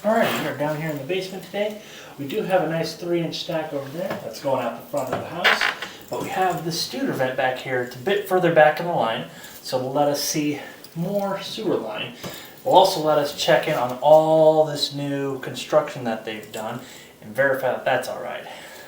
Alright, we are down here in the basement today. We do have a nice 3-inch stack over there that's going out the front of the house. But we have the Studer vent back here. It's a bit further back in the line, so it'll let us see more sewer line. It'll also let us check in on all this new construction that they've done and verify that that's alright.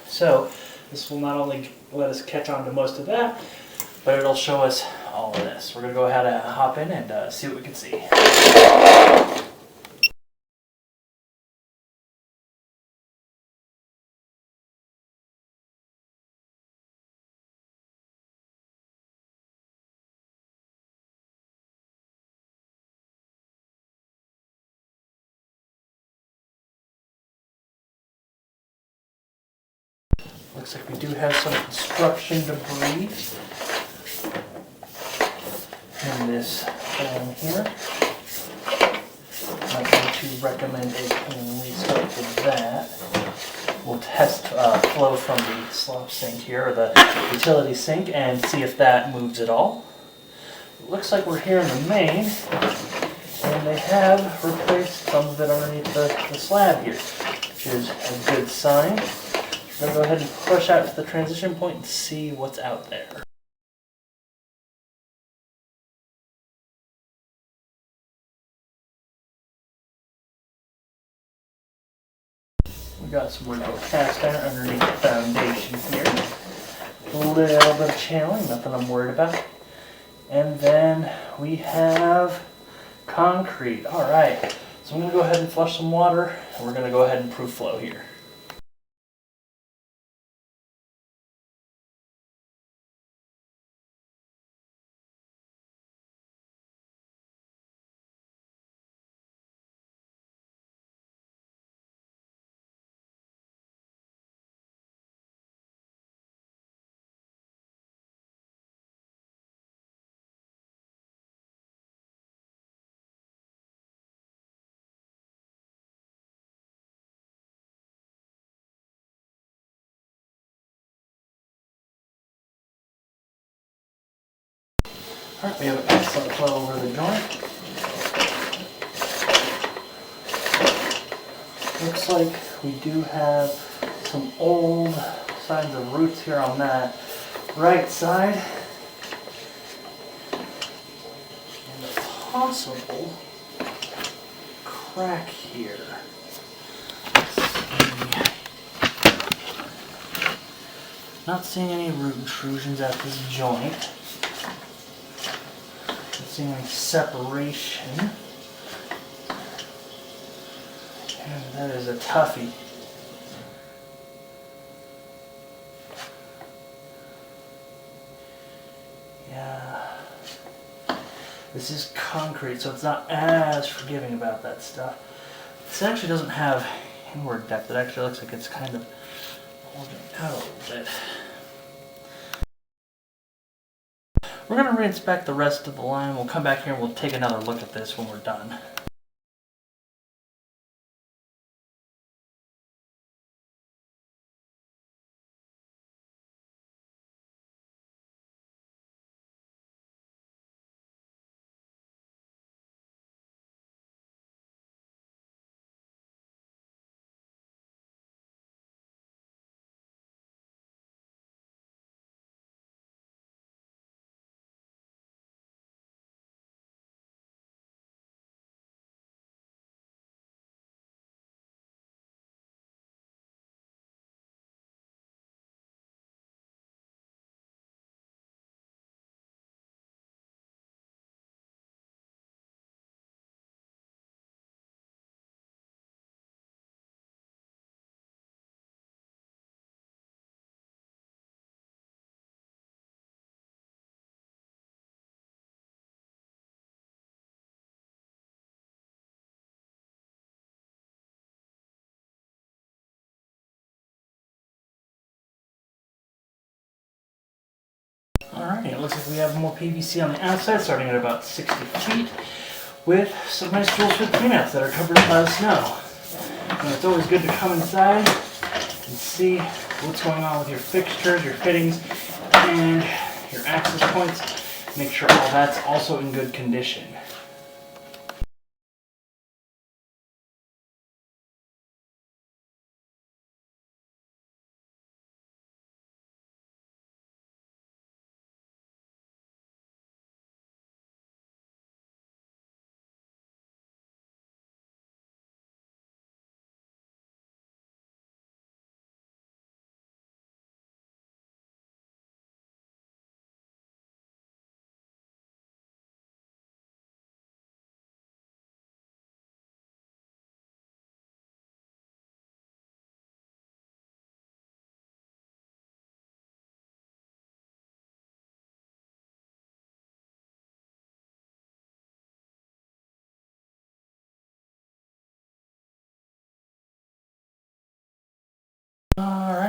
So this will not only let us catch on to most of that, but it'll show us all of this. We're going to go ahead and hop in and see what we can see. Looks like we do have some construction debris in this fan here. I'm going to recommend a clean restart for that. We'll test flow from the slop sink here, or the utility sink, and see if that moves at all. It looks like we're here in the main, and they have replaced some of it underneath the slab here, which is a good sign. I'm going to go ahead and push out to the transition point and see what's out there. We got some wiggle cast iron underneath the foundation here. A little bit of channeling, nothing I'm worried about. And then we have concrete. Alright, so I'm going to go ahead and flush some water, and we're going to go ahead and proof flow here. Alright, we have an excellent flow over the joint. Looks like we do have some old signs of roots here on that right side. And a possible crack here. Not seeing any root intrusions at this joint. Seeing any separation, and that is a toughie. Yeah, this is concrete, so it's not as forgiving about that stuff. This actually doesn't have inward depth. It actually looks like it's kind of bulging out a little bit. We're going to re-inspect the rest of the line. We'll come back here and we'll take another look at this when we're done. Alright, it looks like we have more PVC on the outside, starting at about 60 feet, with some nice dual fit cleanouts that are covered by the snow. And it's always good to come inside and see what's going on with your fixtures, your fittings, and your access points. Make sure all that's also in good condition.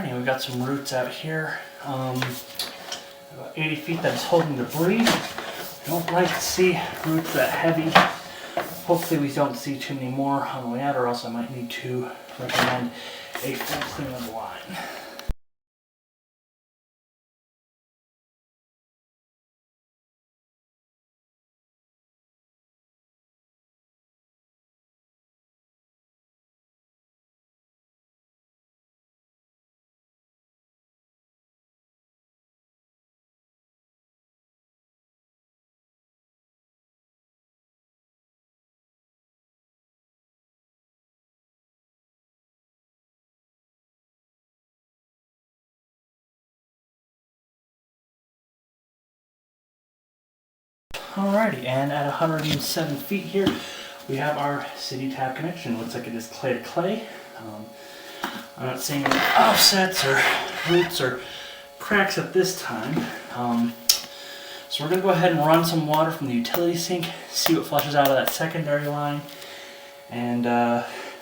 Alrighty, we've got some roots out here. About 80 feet that's holding debris. Don't like to see roots that heavy. Hopefully we don't see too many more on the way out, or else I might need to recommend a full clean of the line. Alrighty, and at 107 feet here, we have our city tap connection. Looks like it is clay to clay. I'm not seeing any offsets or roots or cracks at this time. So we're going to go ahead and run some water from the utility sink, see what flushes out of that secondary line, and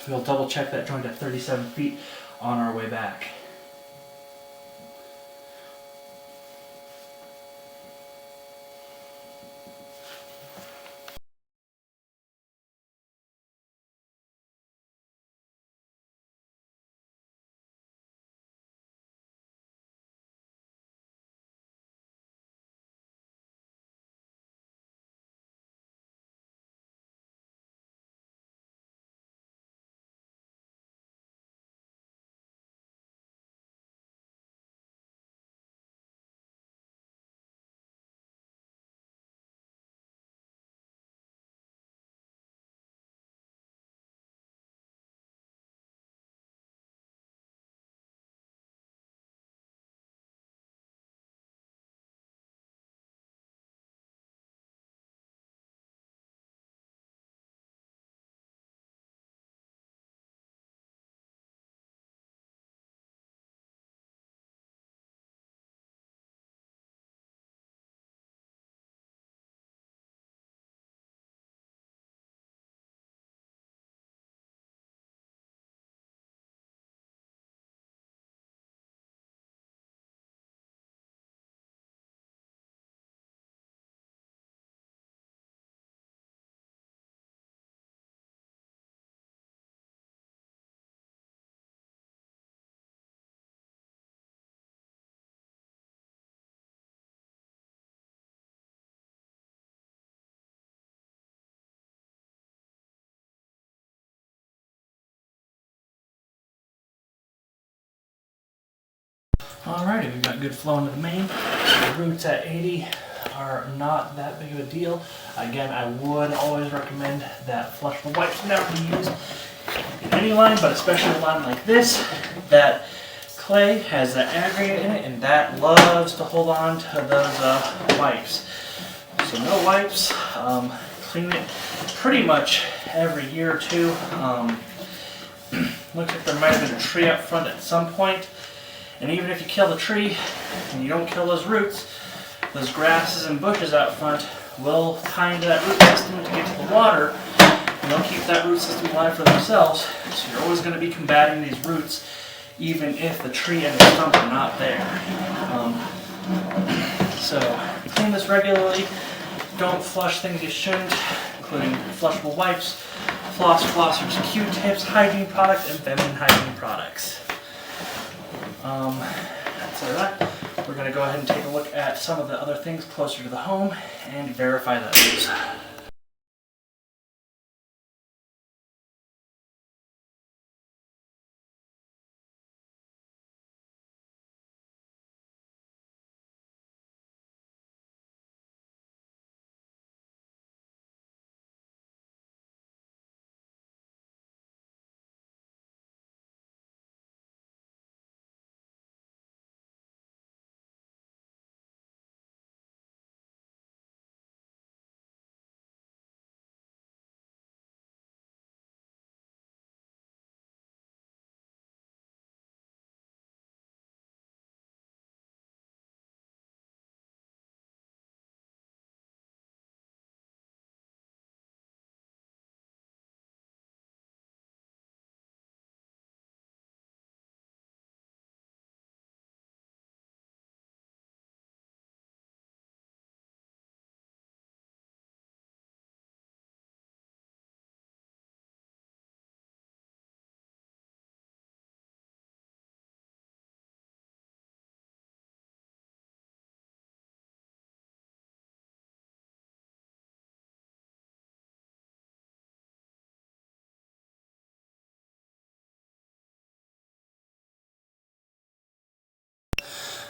we'll double check that joint at 37 feet on our way back. Alrighty, we've got good flow into the main. The roots at 80 are not that big of a deal. Again, I would always recommend that flushable wipes never be used in any line, but especially a line like this. That clay has that aggregate in it, and that loves to hold on to those wipes. So no wipes. Clean it pretty much every year or two. Looks like there might have been a tree up front at some point. And even if you kill the tree and you don't kill those roots, those grasses and bushes out front will tie into that root system to get to the water, and they'll keep that root system alive for themselves. So you're always going to be combating these roots even if the tree and the stump are not there. So clean this regularly. Don't flush things you shouldn't, including flushable wipes, flossers, Q-tips, hygiene products, and feminine hygiene products. Outside of that, we're going to go ahead and take a look at some of the other things closer to the home and verify those.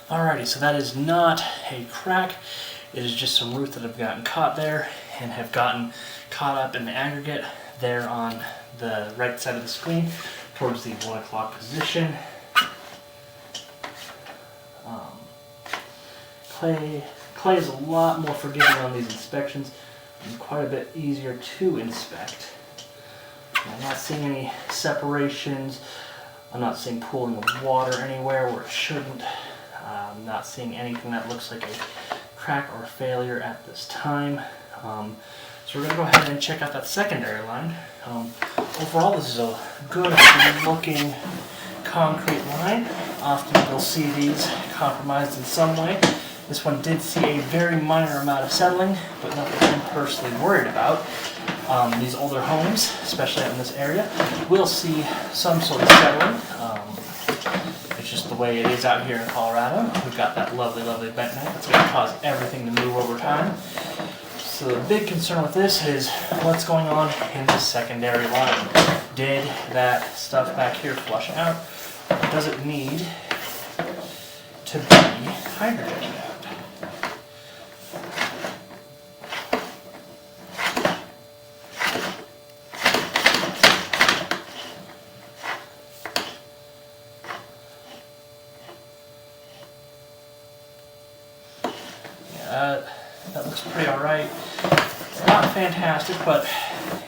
Alrighty, so that is not a crack. It is just some roots that have gotten caught there and have gotten caught up in the aggregate there on the right side of the screen towards the 1 o'clock position. Clay is a lot more forgiving on these inspections and quite a bit easier to inspect. I'm not seeing any separations. I'm not seeing pooling of water anywhere where it shouldn't. I'm not seeing anything that looks like a crack or failure at this time. So we're going to go ahead and check out that secondary line. Overall, this is a good looking concrete line. Often you'll see these compromised in some way. This one did see a very minor amount of settling, but nothing I'm personally worried about. These older homes, especially out in this area, will see some sort of settling. It's just the way it is out here in Colorado. We've got that lovely, lovely bent mat that's going to cause everything to move over time. So the big concern with this is what's going on in the secondary line. Did that stuff back here flush out? Or does it need to be hydrogenated out? That looks pretty alright. It's not fantastic, but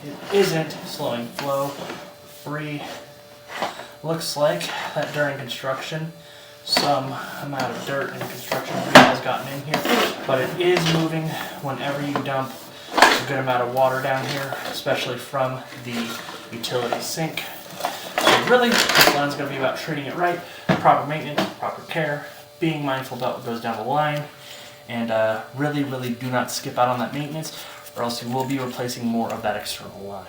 it isn't slowing flow. Free. Looks like that during construction, some amount of dirt and construction has gotten in here, but it is moving whenever you dump a good amount of water down here, especially from the utility sink. So really, this line's going to be about treating it right, proper maintenance, proper care, being mindful about what goes down the line, and really do not skip out on that maintenance, or else you will be replacing more of that external line.